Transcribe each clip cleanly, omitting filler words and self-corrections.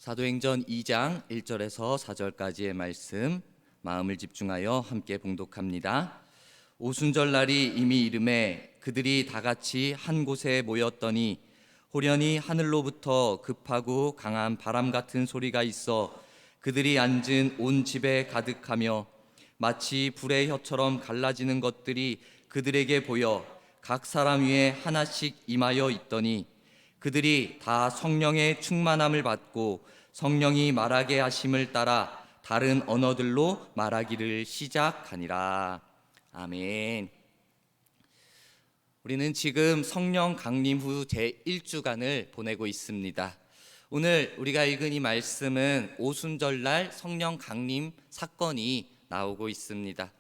사도행전 2장 1절에서 4절까지의 말씀 마음을 집중하여 함께 봉독합니다. 오순절 날이 이미 이름에 그들이 다 같이 한 곳에 모였더니 호련히 하늘로부터 급하고 강한 바람 같은 소리가 있어 그들이 앉은 온 집에 가득하며 마치 불의 혀처럼 갈라지는 것들이 그들에게 보여 각 사람 위에 하나씩 임하여 있더니 그들이 다 성령의 충만함을 받고 성령이 말하게 하심을 따라 다른 언어들로 말하기를 시작하니라. 아멘. 우리는 지금 성령 강림 후 제1주간을 보내고 있습니다. 오늘 우리가 읽은 이 말씀은 오순절날 성령 강림 사건이 나오고 있습니다.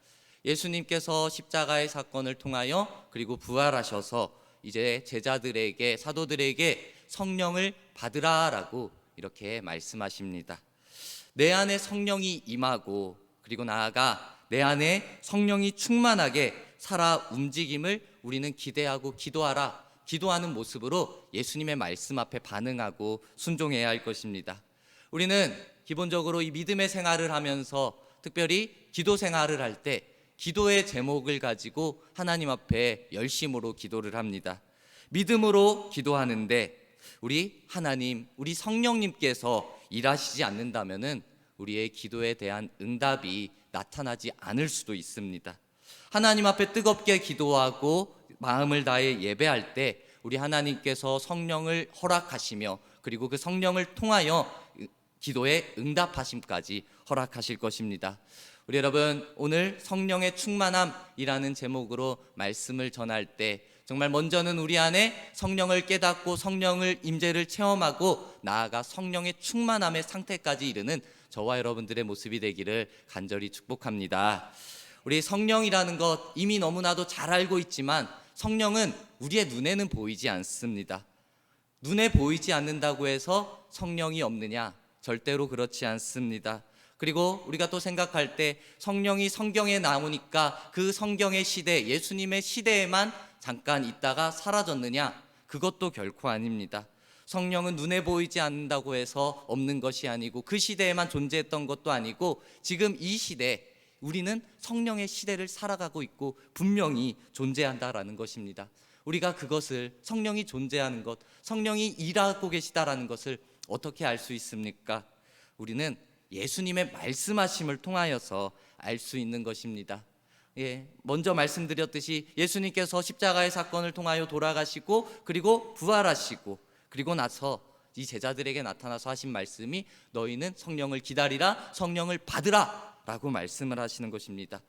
예수님께서 십자가의 사건을 통하여 그리고 부활하셔서 이제 제자들에게, 사도들에게 성령을 받으라라고 이렇게 말씀하십니다. 내 안에 성령이 임하고 그리고 나아가 내 안에 성령이 충만하게 살아 움직임을 우리는 기대하고 기도하는 모습으로 예수님의 말씀 앞에 반응하고 순종해야 할 것입니다. 우리는 기본적으로 이 믿음의 생활을 하면서 특별히 기도 생활을 할 때 기도의 제목을 가지고 하나님 앞에 열심으로 기도를 합니다. 믿음으로 기도하는데 우리 하나님, 우리 성령님께서 일하시지 않는다면은 우리의 기도에 대한 응답이 나타나지 않을 수도 있습니다. 하나님 앞에 뜨겁게 기도하고 마음을 다해 예배할 때 우리 하나님께서 성령을 허락하시며 그리고 그 성령을 통하여 기도에 응답하심까지 허락하실 것입니다. 우리 여러분, 오늘 성령의 충만함이라는 제목으로 말씀을 전할 때 정말 먼저는 우리 안에 성령을 깨닫고 성령을 임재를 체험하고 나아가 성령의 충만함의 상태까지 이르는 저와 여러분들의 모습이 되기를 간절히 축복합니다. 우리 성령이라는 것 이미 너무나도 잘 알고 있지만 성령은 우리의 눈에는 보이지 않습니다. 눈에 보이지 않는다고 해서 성령이 없느냐? 절대로 그렇지 않습니다. 그리고 우리가 또 생각할 때 성령이 성경에 나오니까 그 성경의 시대, 예수님의 시대에만 잠깐 있다가 사라졌느냐? 그것도 결코 아닙니다. 성령은 눈에 보이지 않는다고 해서 없는 것이 아니고 그 시대에만 존재했던 것도 아니고 지금 이 시대, 우리는 성령의 시대를 살아가고 있고 분명히 존재한다라는 것입니다. 우리가 그것을, 성령이 존재하는 것, 성령이 일하고 계시다라는 것을 어떻게 알 수 있습니까? 우리는 예수님의 말씀하심을 통하여서 알 수 있는 것입니다. 먼저 말씀드렸듯이 예수님께서 십자가의 사건을 통하여 돌아가시고 그리고 부활하시고 그리고 나서 이 제자들에게 나타나서 하신 말씀이 너희는 성령을 기다리라, 성령을 받으라 라고 말씀을 하시는 것입니다.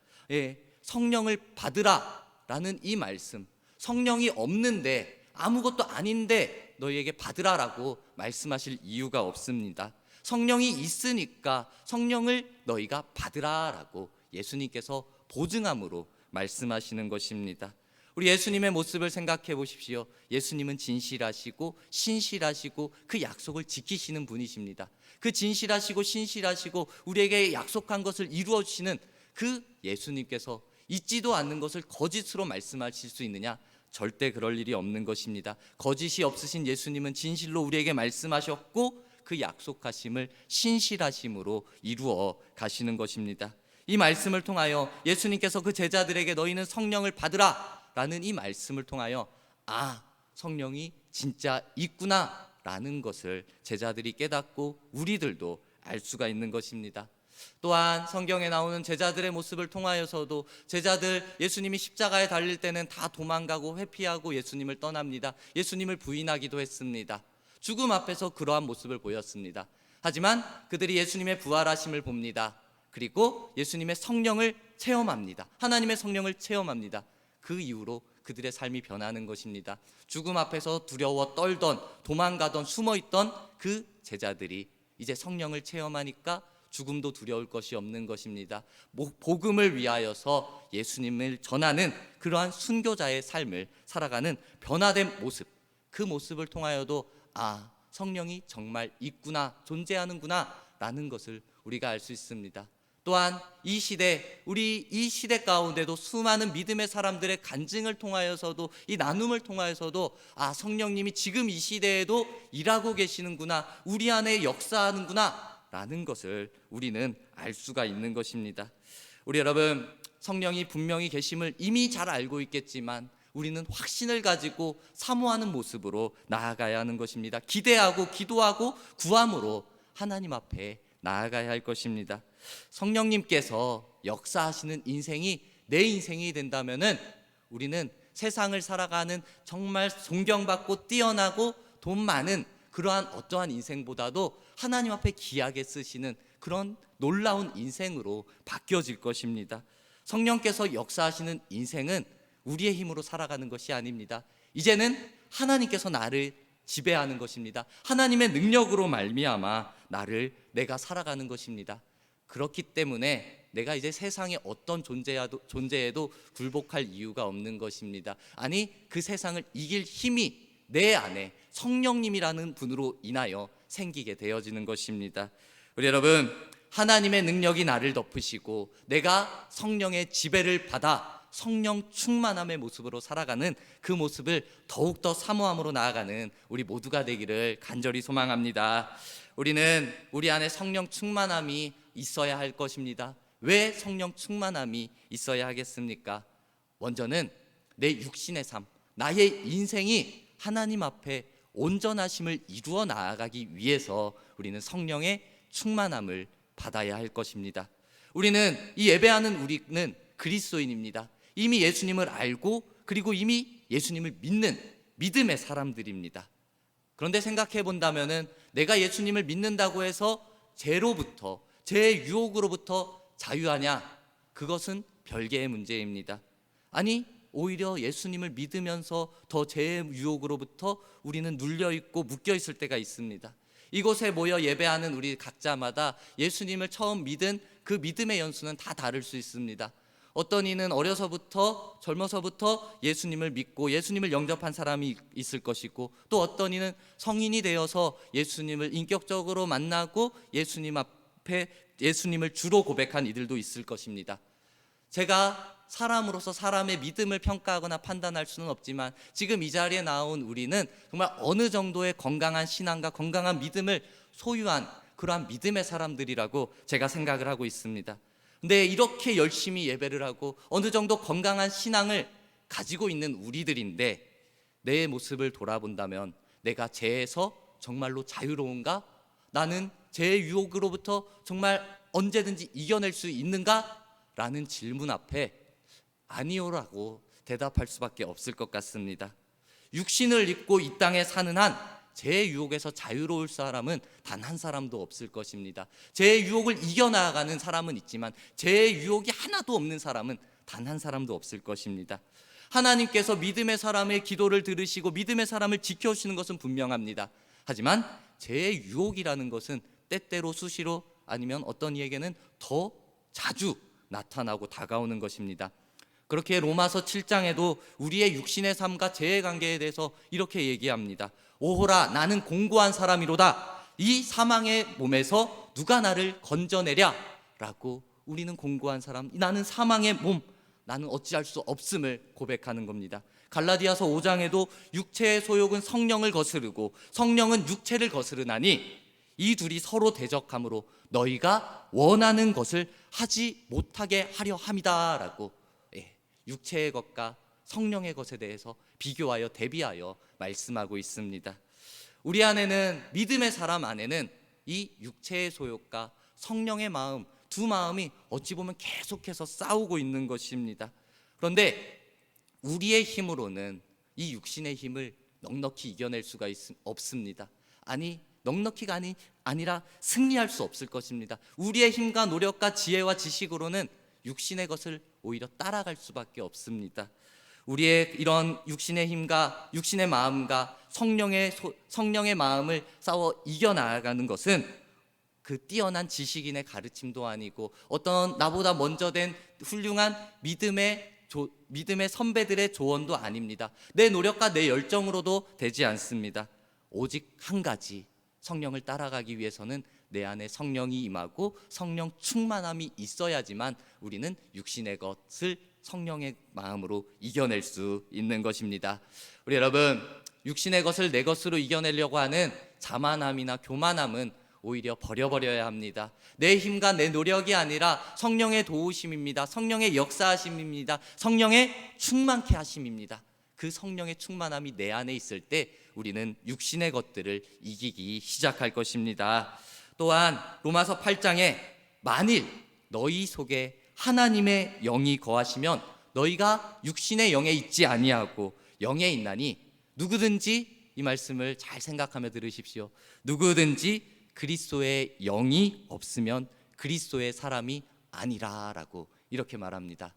성령을 받으라 라는 이 말씀, 성령이 없는데 아무것도 아닌데 너희에게 받으라라고 말씀하실 이유가 없습니다. 성령이 있으니까 성령을 너희가 받으라라고 예수님께서 보증함으로 말씀하시는 것입니다. 우리 예수님의 모습을 생각해 보십시오. 예수님은 진실하시고 신실하시고 그 약속을 지키시는 분이십니다. 그 진실하시고 신실하시고 우리에게 약속한 것을 이루어 주시는 그 예수님께서 있지도 않는 것을 거짓으로 말씀하실 수 있느냐? 절대 그럴 일이 없는 것입니다. 거짓이 없으신 예수님은 진실로 우리에게 말씀하셨고 그 약속하심을 신실하심으로 이루어 가시는 것입니다. 이 말씀을 통하여 예수님께서 그 제자들에게 너희는 성령을 받으라 라는 이 말씀을 통하여 성령이 진짜 있구나 라는 것을 제자들이 깨닫고 우리들도 알 수가 있는 것입니다. 또한 성경에 나오는 제자들의 모습을 통하여서도 제자들 예수님이 십자가에 달릴 때는 다 도망가고 회피하고 예수님을 떠납니다. 예수님을 부인하기도 했습니다. 죽음 앞에서 그러한 모습을 보였습니다. 하지만 그들이 예수님의 부활하심을 봅니다. 그리고 예수님의 성령을 체험합니다. 하나님의 성령을 체험합니다. 그 이후로 그들의 삶이 변하는 것입니다. 죽음 앞에서 두려워 떨던, 도망가던, 숨어있던 그 제자들이 이제 성령을 체험하니까 죽음도 두려울 것이 없는 것입니다. 복음을 위하여서 예수님을 전하는 그러한 순교자의 삶을 살아가는 변화된 모습, 그 모습을 통하여도 성령이 정말 있구나, 존재하는구나 라는 것을 우리가 알 수 있습니다. 또한 이 시대, 우리 이 시대 가운데도 수많은 믿음의 사람들의 간증을 통하여서도, 이 나눔을 통하여서도 성령님이 지금 이 시대에도 일하고 계시는구나, 우리 안에 역사하는구나 라는 것을 우리는 알 수가 있는 것입니다. 우리 여러분, 성령이 분명히 계심을 이미 잘 알고 있겠지만 우리는 확신을 가지고 사모하는 모습으로 나아가야 하는 것입니다. 기대하고 기도하고 구함으로 하나님 앞에 나아가야 할 것입니다. 성령님께서 역사하시는 인생이 내 인생이 된다면은 우리는 세상을 살아가는 정말 존경받고 뛰어나고 돈 많은 그러한 어떠한 인생보다도 하나님 앞에 귀하게 쓰시는 그런 놀라운 인생으로 바뀌어질 것입니다. 성령께서 역사하시는 인생은 우리의 힘으로 살아가는 것이 아닙니다. 이제는 하나님께서 나를 지배하는 것입니다. 하나님의 능력으로 말미암아 내가 살아가는 것입니다. 그렇기 때문에 내가 이제 세상의 어떤 존재에도 굴복할 이유가 없는 것입니다. 아니, 그 세상을 이길 힘이 내 안에 성령님이라는 분으로 인하여 생기게 되어지는 것입니다. 우리 여러분, 하나님의 능력이 나를 덮으시고 내가 성령의 지배를 받아 성령 충만함의 모습으로 살아가는 그 모습을 더욱더 사모함으로 나아가는 우리 모두가 되기를 간절히 소망합니다. 우리는 우리 안에 성령 충만함이 있어야 할 것입니다. 왜 성령 충만함이 있어야 하겠습니까? 먼저는 내 육신의 삶, 나의 인생이 하나님 앞에 온전하심을 이루어 나아가기 위해서 우리는 성령의 충만함을 받아야 할 것입니다. 우리는 우리는 그리스도인입니다. 이미 예수님을 알고 그리고 이미 예수님을 믿는 믿음의 사람들입니다. 그런데 생각해 본다면은 내가 예수님을 믿는다고 해서 죄로부터, 죄의 유혹으로부터 자유하냐? 그것은 별개의 문제입니다. 아니, 오히려 예수님을 믿으면서 더 죄의 유혹으로부터 우리는 눌려있고 묶여있을 때가 있습니다. 이곳에 모여 예배하는 우리 각자마다 예수님을 처음 믿은 그 믿음의 연수는 다 다를 수 있습니다. 어떤 이는 젊어서부터 예수님을 믿고 예수님을 영접한 사람이 있을 것이고, 또 어떤 이는 성인이 되어서 예수님을 인격적으로 만나고 예수님 앞에 예수님을 주로 고백한 이들도 있을 것입니다. 제가 사람으로서 사람의 믿음을 평가하거나 판단할 수는 없지만 지금 이 자리에 나온 우리는 정말 어느 정도의 건강한 신앙과 건강한 믿음을 소유한 그러한 믿음의 사람들이라고 제가 생각을 하고 있습니다. 근데 이렇게 열심히 예배를 하고 어느 정도 건강한 신앙을 가지고 있는 우리들인데 내 모습을 돌아본다면 내가 죄에서 정말로 자유로운가? 나는 죄의 유혹으로부터 정말 언제든지 이겨낼 수 있는가? 라는 질문 앞에 아니오라고 대답할 수밖에 없을 것 같습니다. 육신을 입고 이 땅에 사는 한 죄의 유혹에서 자유로울 사람은 단 한 사람도 없을 것입니다. 죄의 유혹을 이겨나가는 사람은 있지만 죄의 유혹이 하나도 없는 사람은 단 한 사람도 없을 것입니다. 하나님께서 믿음의 사람의 기도를 들으시고 믿음의 사람을 지켜주시는 것은 분명합니다. 하지만 죄의 유혹이라는 것은 때때로 수시로 아니면 어떤 이에게는 더 자주 나타나고 다가오는 것입니다. 그렇게 로마서 7장에도 우리의 육신의 삶과 죄의 관계에 대해서 이렇게 얘기합니다. 오호라, 나는 공고한 사람이로다. 이 사망의 몸에서 누가 나를 건져내랴? 라고 우리는 공고한 사람, 나는 사망의 몸, 나는 어찌할 수 없음을 고백하는 겁니다. 갈라디아서 5장에도 육체의 소욕은 성령을 거스르고 성령은 육체를 거스르나니 이 둘이 서로 대적함으로 너희가 원하는 것을 하지 못하게 하려 함이다 라고 육체의 것과 성령의 것에 대해서 비교하여 대비하여 말씀하고 있습니다. 우리 안에는, 믿음의 사람 안에는 이 육체의 소욕과 성령의 마음, 두 마음이 어찌 보면 계속해서 싸우고 있는 것입니다. 그런데 우리의 힘으로는 이 육신의 힘을 넉넉히 이겨낼 수가 없습니다. 아니, 넉넉히가 아니라 승리할 수 없을 것입니다. 우리의 힘과 노력과 지혜와 지식으로는 육신의 것을 오히려 따라갈 수밖에 없습니다. 우리의 이런 육신의 힘과 육신의 마음과 성령의 마음을 싸워 이겨나가는 것은 그 뛰어난 지식인의 가르침도 아니고 어떤 나보다 먼저 된 훌륭한 믿음의 선배들의 조언도 아닙니다. 내 노력과 내 열정으로도 되지 않습니다. 오직 한 가지, 성령을 따라가기 위해서는 내 안에 성령이 임하고 성령 충만함이 있어야지만 우리는 육신의 것을 성령의 마음으로 이겨낼 수 있는 것입니다. 우리 여러분, 육신의 것을 내 것으로 이겨내려고 하는 자만함이나 교만함은 오히려 버려버려야 합니다. 내 힘과 내 노력이 아니라 성령의 도우심입니다. 성령의 역사하심입니다. 성령의 충만케 하심입니다. 그 성령의 충만함이 내 안에 있을 때 우리는 육신의 것들을 이기기 시작할 것입니다. 또한 로마서 8장에 만일 너희 속에 하나님의 영이 거하시면 너희가 육신의 영에 있지 아니하고 영에 있나니, 누구든지, 이 말씀을 잘 생각하며 들으십시오. 누구든지 그리스도의 영이 없으면 그리스도의 사람이 아니라라고 이렇게 말합니다.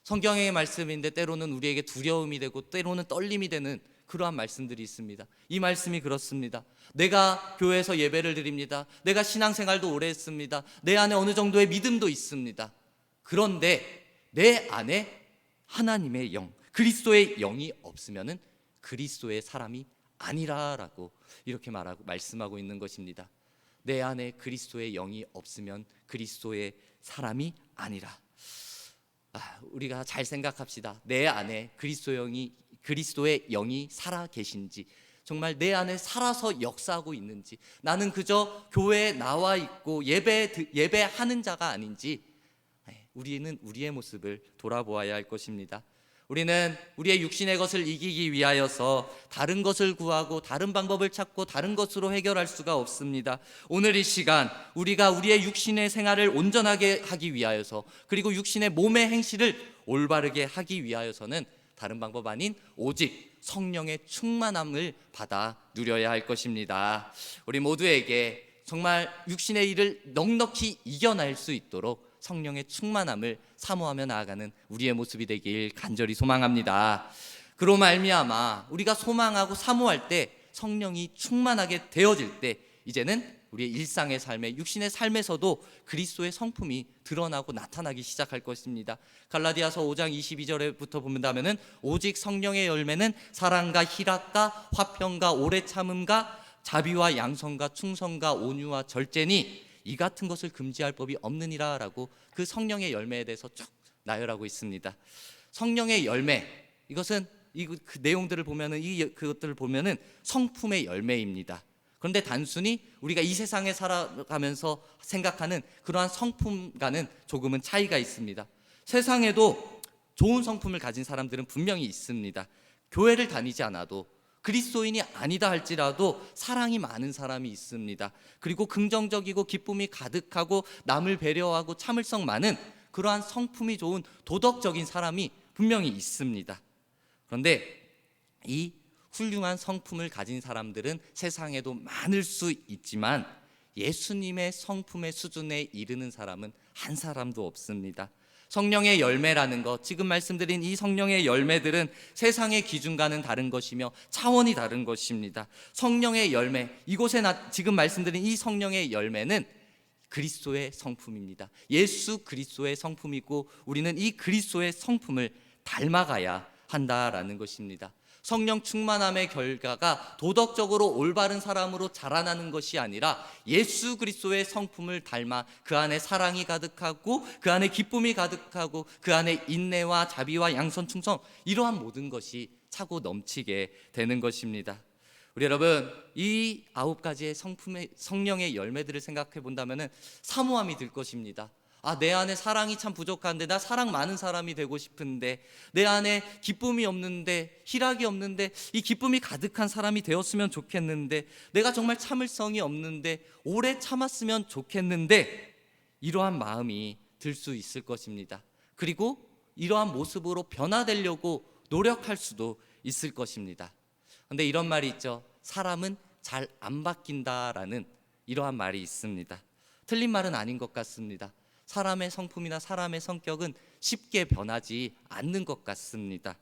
성경의 말씀인데 때로는 우리에게 두려움이 되고 때로는 떨림이 되는 그러한 말씀들이 있습니다. 이 말씀이 그렇습니다. 내가 교회에서 예배를 드립니다. 내가 신앙생활도 오래 했습니다. 내 안에 어느 정도의 믿음도 있습니다. 그런데 내 안에 하나님의 영, 그리스도의 영이 없으면은 그리스도의 사람이 아니라라고 이렇게 말씀하고 있는 것입니다. 내 안에 그리스도의 영이 없으면 그리스도의 사람이 아니라. 우리가 잘 생각합시다. 내 안에 그리스도의 영이 살아 계신지, 정말 내 안에 살아서 역사하고 있는지, 나는 그저 교회에 나와 있고 예배하는 자가 아닌지, 우리는 우리의 모습을 돌아보아야 할 것입니다. 우리는 우리의 육신의 것을 이기기 위하여서 다른 것을 구하고 다른 방법을 찾고 다른 것으로 해결할 수가 없습니다. 오늘 이 시간 우리가 우리의 육신의 생활을 온전하게 하기 위하여서, 그리고 육신의 몸의 행실을 올바르게 하기 위하여서는 다른 방법 아닌 오직 성령의 충만함을 받아 누려야 할 것입니다. 우리 모두에게 정말 육신의 일을 넉넉히 이겨낼 수 있도록 성령의 충만함을 사모하며 나아가는 우리의 모습이 되길 간절히 소망합니다. 그로 말미암아 우리가 소망하고 사모할 때 성령이 충만하게 되어질 때 이제는 우리의 일상의 삶에, 육신의 삶에서도 그리스도의 성품이 드러나고 나타나기 시작할 것입니다. 갈라디아서 5장 22절부터 본다면은 오직 성령의 열매는 사랑과 희락과 화평과 오래 참음과 자비와 양선과 충성과 온유와 절제니 이 같은 것을 금지할 법이 없느니라 라고 그 성령의 열매에 대해서 쭉 나열하고 있습니다. 성령의 열매, 이것은 그 내용들을 보면은, 그것들을 보면은 성품의 열매입니다. 그런데 단순히 우리가 이 세상에 살아가면서 생각하는 그러한 성품과는 조금은 차이가 있습니다. 세상에도 좋은 성품을 가진 사람들은 분명히 있습니다. 교회를 다니지 않아도, 그리스도인이 아니다 할지라도 사랑이 많은 사람이 있습니다. 그리고 긍정적이고 기쁨이 가득하고 남을 배려하고 참을성 많은 그러한 성품이 좋은 도덕적인 사람이 분명히 있습니다. 그런데 이 훌륭한 성품을 가진 사람들은 세상에도 많을 수 있지만 예수님의 성품의 수준에 이르는 사람은 한 사람도 없습니다. 성령의 열매라는 것, 지금 말씀드린 이 성령의 열매들은 세상의 기준과는 다른 것이며 차원이 다른 것입니다. 성령의 열매, 이곳에 지금 말씀드린 이 성령의 열매는 그리스도의 성품입니다. 예수 그리스도의 성품이고 우리는 이 그리스도의 성품을 닮아가야 한다라는 것입니다. 성령 충만함의 결과가 도덕적으로 올바른 사람으로 자라나는 것이 아니라 예수 그리스도의 성품을 닮아 그 안에 사랑이 가득하고 그 안에 기쁨이 가득하고 그 안에 인내와 자비와 양선 충성, 이러한 모든 것이 차고 넘치게 되는 것입니다. 우리 여러분, 이 9가지의 성령의 열매들을 생각해 본다면 사모함이 들 것입니다. 내 안에 사랑이 참 부족한데, 나 사랑 많은 사람이 되고 싶은데, 내 안에 기쁨이 없는데, 희락이 없는데 이 기쁨이 가득한 사람이 되었으면 좋겠는데, 내가 정말 참을성이 없는데 오래 참았으면 좋겠는데, 이러한 마음이 들 수 있을 것입니다. 그리고 이러한 모습으로 변화되려고 노력할 수도 있을 것입니다. 그런데 이런 말이 있죠. 사람은 잘 안 바뀐다라는 이러한 말이 있습니다. 틀린 말은 아닌 것 같습니다. 사람의 성품이나 사람의 성격은 쉽게 변하지 않는 것 같습니다.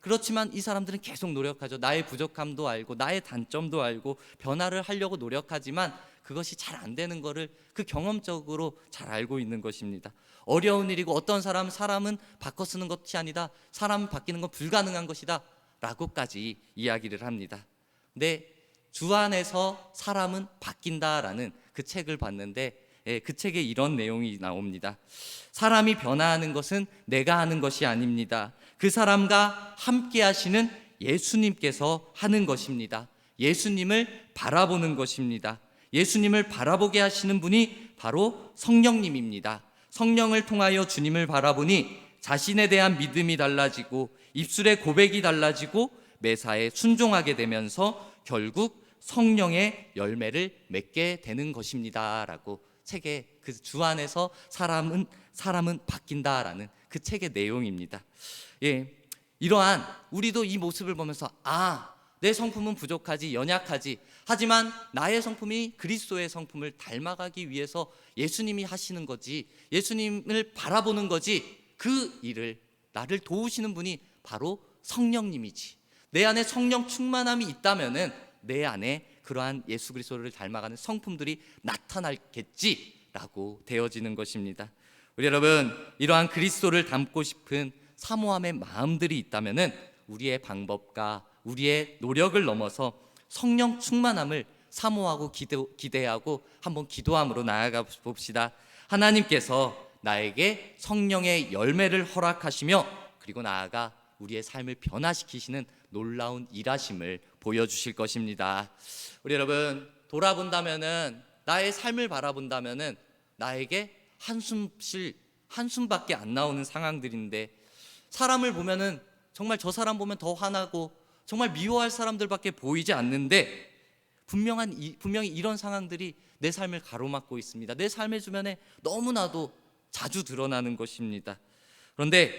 그렇지만 이 사람들은 계속 노력하죠. 나의 부족함도 알고 나의 단점도 알고 변화를 하려고 노력하지만 그것이 잘 안 되는 것을 그 경험적으로 잘 알고 있는 것입니다. 어려운 일이고 어떤 사람은 바꿔 쓰는 것이 아니다, 사람 바뀌는 건 불가능한 것이다 라고까지 이야기를 합니다. 근데 주 안에서 사람은 바뀐다라는 그 책을 봤는데 그 책에 이런 내용이 나옵니다. 사람이 변화하는 것은 내가 하는 것이 아닙니다. 그 사람과 함께 하시는 예수님께서 하는 것입니다. 예수님을 바라보는 것입니다. 예수님을 바라보게 하시는 분이 바로 성령님입니다. 성령을 통하여 주님을 바라보니 자신에 대한 믿음이 달라지고 입술의 고백이 달라지고 매사에 순종하게 되면서 결국 성령의 열매를 맺게 되는 것입니다 라고 책에 그 주 안에서 사람은 바뀐다라는 그 책의 내용입니다. 이러한 우리도 이 모습을 보면서 내 성품은 부족하지, 연약하지, 하지만 나의 성품이 그리스도의 성품을 닮아가기 위해서 예수님이 하시는 거지, 예수님을 바라보는 거지, 그 일을 나를 도우시는 분이 바로 성령님이지. 내 안에 성령 충만함이 있다면은 내 안에 그러한 예수 그리스도를 닮아가는 성품들이 나타나겠지라고 되어지는 것입니다. 우리 여러분, 이러한 그리스도를 닮고 싶은 사모함의 마음들이 있다면은 우리의 방법과 우리의 노력을 넘어서 성령 충만함을 사모하고 기대하고 한번 기도함으로 나아가 봅시다. 하나님께서 나에게 성령의 열매를 허락하시며 그리고 나아가 우리의 삶을 변화시키시는 놀라운 일하심을 보여주실 것입니다. 우리 여러분, 돌아본다면은, 나의 삶을 바라본다면은 나에게 한숨밖에 안 나오는 상황들인데, 사람을 보면은 정말 저 사람 보면 더 화나고 정말 미워할 사람들밖에 보이지 않는데, 분명히 이런 상황들이 내 삶을 가로막고 있습니다. 내 삶의 주변에 너무나도 자주 드러나는 것입니다. 그런데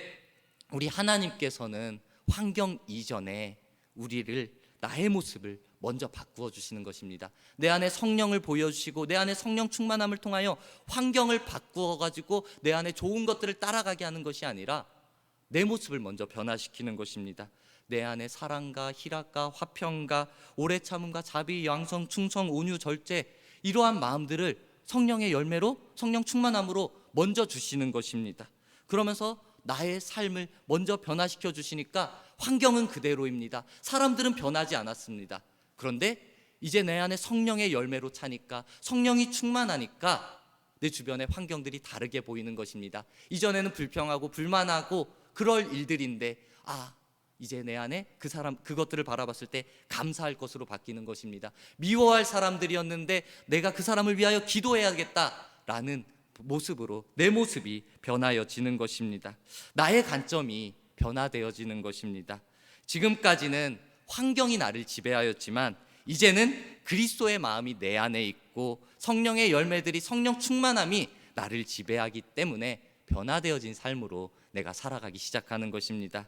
우리 하나님께서는 환경 이전에 우리를, 나의 모습을 먼저 바꾸어 주시는 것입니다. 내 안에 성령을 보여주시고 내 안에 성령 충만함을 통하여 환경을 바꾸어 가지고 내 안에 좋은 것들을 따라가게 하는 것이 아니라 내 모습을 먼저 변화시키는 것입니다. 내 안에 사랑과 희락과 화평과 오래 참음과 자비, 양성, 충성, 온유, 절제, 이러한 마음들을 성령의 열매로, 성령 충만함으로 먼저 주시는 것입니다. 그러면서 나의 삶을 먼저 변화시켜 주시니까 환경은 그대로입니다. 사람들은 변하지 않았습니다. 그런데 이제 내 안에 성령의 열매로 차니까, 성령이 충만하니까 내 주변의 환경들이 다르게 보이는 것입니다. 이전에는 불평하고 불만하고 그럴 일들인데, 이제 내 안에 그것들을 바라봤을 때 감사할 것으로 바뀌는 것입니다. 미워할 사람들이었는데 내가 그 사람을 위하여 기도해야겠다라는 모습으로 내 모습이 변하여지는 것입니다. 나의 관점이 변화되어지는 것입니다. 지금까지는 환경이 나를 지배하였지만 이제는 그리스도의 마음이 내 안에 있고 성령의 열매들이, 성령 충만함이 나를 지배하기 때문에 변화되어진 삶으로 내가 살아가기 시작하는 것입니다.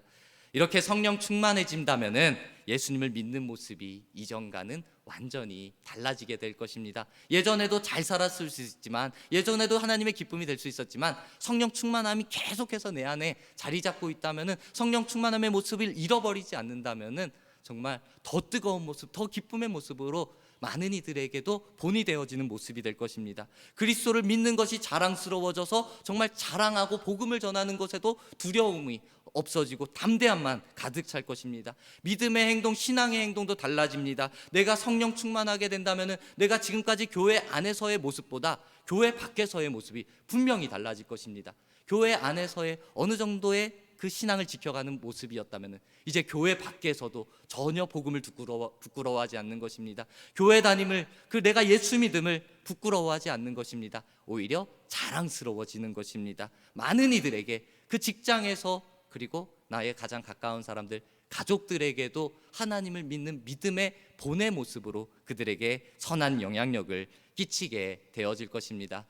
이렇게 성령 충만해진다면은 예수님을 믿는 모습이 이전과는 완전히 달라지게 될 것입니다. 예전에도 잘 살았을 수 있지만, 예전에도 하나님의 기쁨이 될 수 있었지만, 성령 충만함이 계속해서 내 안에 자리 잡고 있다면은, 성령 충만함의 모습을 잃어버리지 않는다면은 정말 더 뜨거운 모습, 더 기쁨의 모습으로 많은 이들에게도 본이 되어지는 모습이 될 것입니다. 그리스도를 믿는 것이 자랑스러워져서 정말 자랑하고 복음을 전하는 것에도 두려움이 없어지고 담대함만 가득 찰 것입니다. 믿음의 행동, 신앙의 행동도 달라집니다. 내가 성령 충만하게 된다면 내가 지금까지 교회 안에서의 모습보다 교회 밖에서의 모습이 분명히 달라질 것입니다. 교회 안에서의 어느 정도의 그 신앙을 지켜가는 모습이었다면 이제 교회 밖에서도 전혀 복음을 부끄러워하지 않는 것입니다. 교회 다님을, 내가 예수 믿음을 부끄러워하지 않는 것입니다. 오히려 자랑스러워지는 것입니다. 많은 이들에게, 그 직장에서, 그리고 나의 가장 가까운 사람들, 가족들에게도 하나님을 믿는 믿음의 본의 모습으로 그들에게 선한 영향력을 끼치게 되어질 것입니다.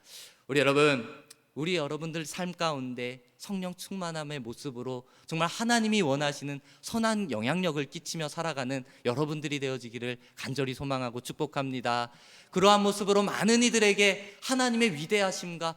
우리 여러분들 삶 가운데 성령 충만함의 모습으로 정말 하나님이 원하시는 선한 영향력을 끼치며 살아가는 여러분들이 되어지기를 간절히 소망하고 축복합니다. 그러한 모습으로 많은 이들에게 하나님의 위대하심과,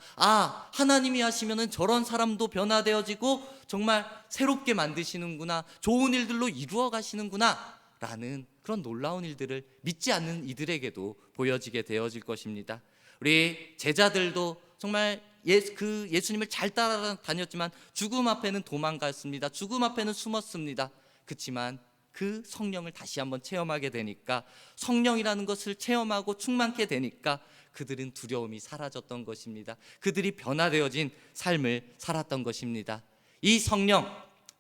하나님이 하시면은 저런 사람도 변화되어지고 정말 새롭게 만드시는구나, 좋은 일들로 이루어 가시는구나 라는 그런 놀라운 일들을 믿지 않는 이들에게도 보여지게 되어질 것입니다. 우리 제자들도 정말 예수님을 잘 따라다녔지만 죽음 앞에는 도망갔습니다. 죽음 앞에는 숨었습니다. 그렇지만 그 성령을 다시 한번 체험하게 되니까, 성령이라는 것을 체험하고 충만케 되니까 그들은 두려움이 사라졌던 것입니다. 그들이 변화되어진 삶을 살았던 것입니다. 이 성령,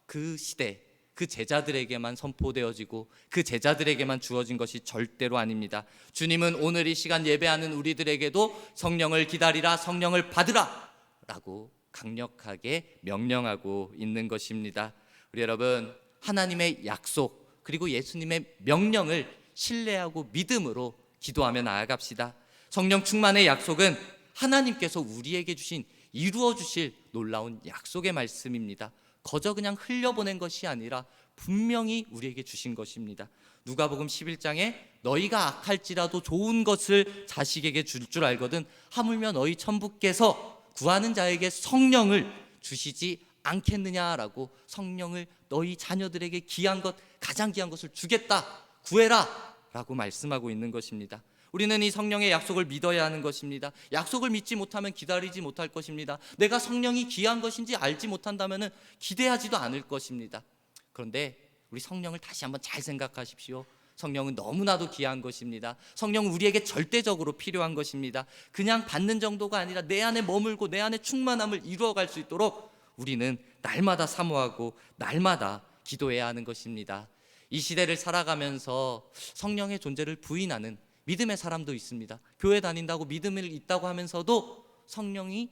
그 시대 그 제자들에게만 선포되어지고 그 제자들에게만 주어진 것이 절대로 아닙니다. 주님은 오늘 이 시간 예배하는 우리들에게도 성령을 기다리라, 성령을 받으라 라고 강력하게 명령하고 있는 것입니다. 우리 여러분, 하나님의 약속 그리고 예수님의 명령을 신뢰하고 믿음으로 기도하며 나아갑시다. 성령 충만의 약속은 하나님께서 우리에게 주신, 이루어 주실 놀라운 약속의 말씀입니다. 거저 그냥 흘려보낸 것이 아니라 분명히 우리에게 주신 것입니다. 누가복음 11장에 너희가 악할지라도 좋은 것을 자식에게 줄 줄 알거든 하물며 너희 천부께서 구하는 자에게 성령을 주시지 않겠느냐라고, 성령을 너희 자녀들에게 귀한 것, 가장 귀한 것을 주겠다, 구해라 라고 말씀하고 있는 것입니다. 우리는 이 성령의 약속을 믿어야 하는 것입니다. 약속을 믿지 못하면 기다리지 못할 것입니다. 내가 성령이 귀한 것인지 알지 못한다면 기대하지도 않을 것입니다. 그런데 우리 성령을 다시 한번 잘 생각하십시오. 성령은 너무나도 귀한 것입니다. 성령은 우리에게 절대적으로 필요한 것입니다. 그냥 받는 정도가 아니라 내 안에 머물고 내 안에 충만함을 이루어갈 수 있도록 우리는 날마다 사모하고 날마다 기도해야 하는 것입니다. 이 시대를 살아가면서 성령의 존재를 부인하는 믿음의 사람도 있습니다. 교회 다닌다고 믿음을 있다고 하면서도 성령이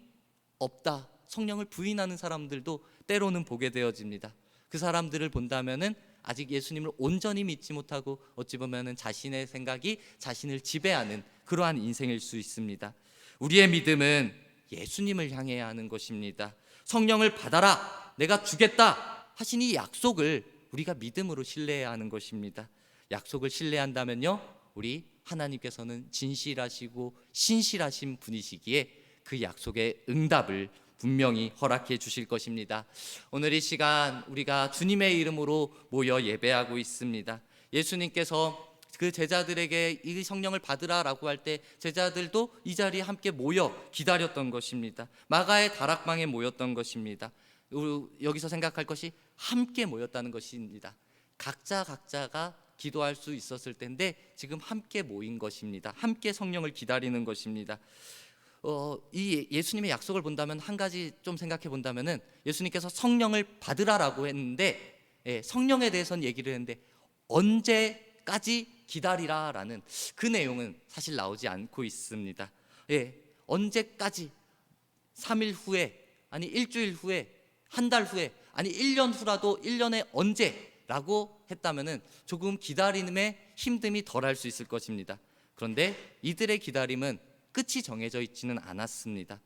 없다, 성령을 부인하는 사람들도 때로는 보게 되어집니다. 그 사람들을 본다면은 아직 예수님을 온전히 믿지 못하고 어찌 보면은 자신의 생각이 자신을 지배하는 그러한 인생일 수 있습니다. 우리의 믿음은 예수님을 향해야 하는 것입니다. 성령을 받아라, 내가 주겠다 하신 이 약속을 우리가 믿음으로 신뢰해야 하는 것입니다. 약속을 신뢰한다면요, 우리 하나님께서는 진실하시고 신실하신 분이시기에 그 약속의 응답을 분명히 허락해 주실 것입니다. 오늘 이 시간 우리가 주님의 이름으로 모여 예배하고 있습니다. 예수님께서 그 제자들에게 이 성령을 받으라라고 할 때 제자들도 이 자리에 함께 모여 기다렸던 것입니다. 마가의 다락방에 모였던 것입니다. 여기서 생각할 것이 함께 모였다는 것입니다. 각자가 기도할 수 있었을 텐데 지금 함께 모인 것입니다. 함께 성령을 기다리는 것입니다. 이 예수님의 약속을 본다면 한 가지 좀 생각해 본다면은, 예수님께서 성령을 받으라라고 했는데, 성령에 대해서는 얘기를 했는데 언제까지 기다리라라는 그 내용은 사실 나오지 않고 있습니다. 언제까지, 3일 후에, 아니 일주일 후에, 한 달 후에, 아니 1년 후라도 1년에 언제라고 했다면은 조금 기다림의 힘듦이 덜할 수 있을 것입니다. 그런데 이들의 기다림은 끝이 정해져 있지는 않았습니다.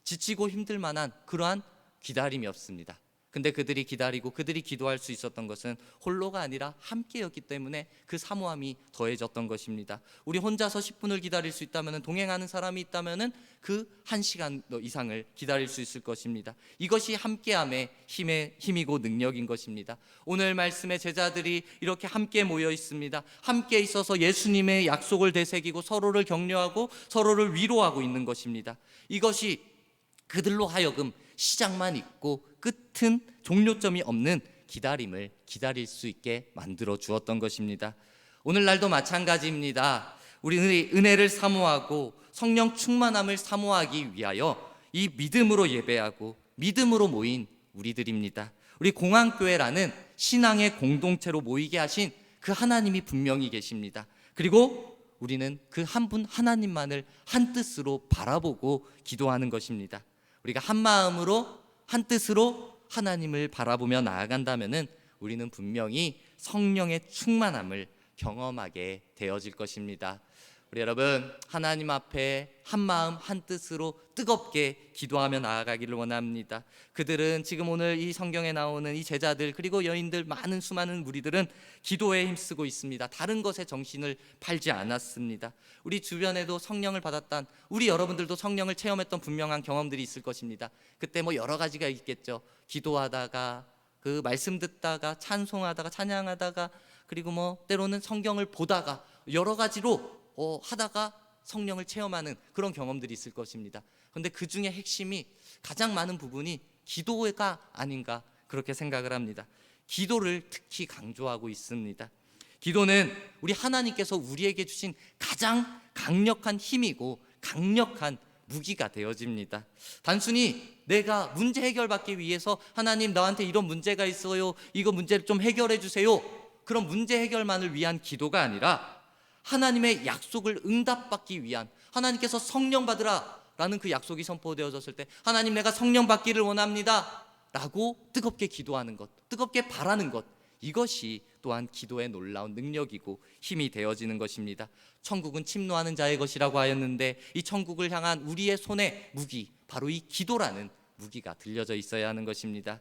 지치고 힘들 만한 그러한 기다림이었습니다. 근데 그들이 기다리고 그들이 기도할 수 있었던 것은 홀로가 아니라 함께였기 때문에 그 사모함이 더해졌던 것입니다. 우리 혼자서 10분을 기다릴 수 있다면, 동행하는 사람이 있다면 그 1시간 이상을 기다릴 수 있을 것입니다. 이것이 함께함의 힘이고 능력인 것입니다. 오늘 말씀의 제자들이 이렇게 함께 모여 있습니다. 함께 있어서 예수님의 약속을 되새기고 서로를 격려하고 서로를 위로하고 있는 것입니다. 이것이 그들로 하여금 시작만 있고 끝은, 종료점이 없는 기다림을 기다릴 수 있게 만들어 주었던 것입니다. 오늘날도 마찬가지입니다. 우리 은혜를 사모하고 성령 충만함을 사모하기 위하여 이 믿음으로 예배하고 믿음으로 모인 우리들입니다. 우리 공항교회라는 신앙의 공동체로 모이게 하신 그 하나님이 분명히 계십니다. 그리고 우리는 그 한 분 하나님만을 한 뜻으로 바라보고 기도하는 것입니다. 우리가 한 마음으로 한 뜻으로 하나님을 바라보며 나아간다면은 우리는 분명히 성령의 충만함을 경험하게 되어질 것입니다. 우리 여러분, 하나님 앞에 한 마음 한 뜻으로 뜨겁게 기도하며 나아가기를 원합니다. 그들은 지금 오늘 이 성경에 나오는 이 제자들 그리고 여인들, 많은 수많은 무리들은 기도에 힘쓰고 있습니다. 다른 것에 정신을 팔지 않았습니다. 우리 주변에도 성령을 받았던 우리 여러분들도 성령을 체험했던 분명한 경험들이 있을 것입니다. 그때 여러 가지가 있겠죠. 기도하다가, 그 말씀 듣다가, 찬송하다가, 찬양하다가, 그리고 때로는 성경을 보다가, 여러 가지로 하다가 성령을 체험하는 그런 경험들이 있을 것입니다. 그런데 그 중에 핵심이, 가장 많은 부분이 기도가 아닌가 그렇게 생각을 합니다. 기도를 특히 강조하고 있습니다. 기도는 우리 하나님께서 우리에게 주신 가장 강력한 힘이고 강력한 무기가 되어집니다. 단순히 내가 문제 해결받기 위해서 하나님 나한테 이런 문제가 있어요, 이거 문제를 좀 해결해 주세요, 그런 문제 해결만을 위한 기도가 아니라 하나님의 약속을 응답받기 위한, 하나님께서 성령 받으라 라는 그 약속이 선포되어졌을 때 하나님 내가 성령 받기를 원합니다 라고 뜨겁게 기도하는 것, 뜨겁게 바라는 것, 이것이 또한 기도의 놀라운 능력이고 힘이 되어지는 것입니다. 천국은 침노하는 자의 것이라고 하였는데 이 천국을 향한 우리의 손에 무기, 바로 이 기도라는 무기가 들려져 있어야 하는 것입니다.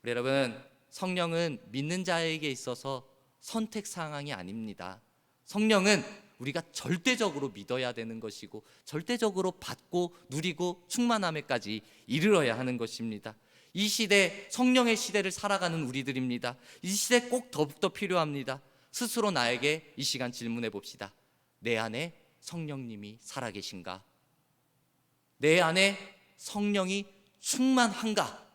우리 여러분, 성령은 믿는 자에게 있어서 선택 사항이 아닙니다. 성령은 우리가 절대적으로 믿어야 되는 것이고 절대적으로 받고 누리고 충만함에까지 이르러야 하는 것입니다. 이 시대, 성령의 시대를 살아가는 우리들입니다. 이 시대 꼭 더욱더 필요합니다. 스스로 나에게 이 시간 질문해 봅시다. 내 안에 성령님이 살아계신가? 내 안에 성령이 충만한가?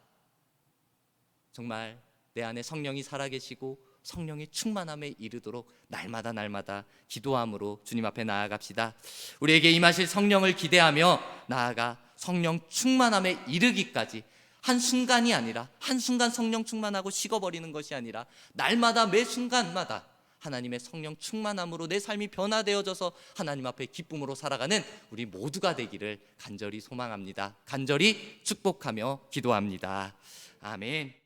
정말 내 안에 성령이 살아계시고 성령의 충만함에 이르도록 날마다 기도함으로 주님 앞에 나아갑시다. 우리에게 임하실 성령을 기대하며 나아가 성령 충만함에 이르기까지, 한순간이 아니라 한순간 성령 충만하고 식어버리는 것이 아니라 날마다 매 순간마다 하나님의 성령 충만함으로 내 삶이 변화되어져서 하나님 앞에 기쁨으로 살아가는 우리 모두가 되기를 간절히 소망합니다. 간절히 축복하며 기도합니다. 아멘.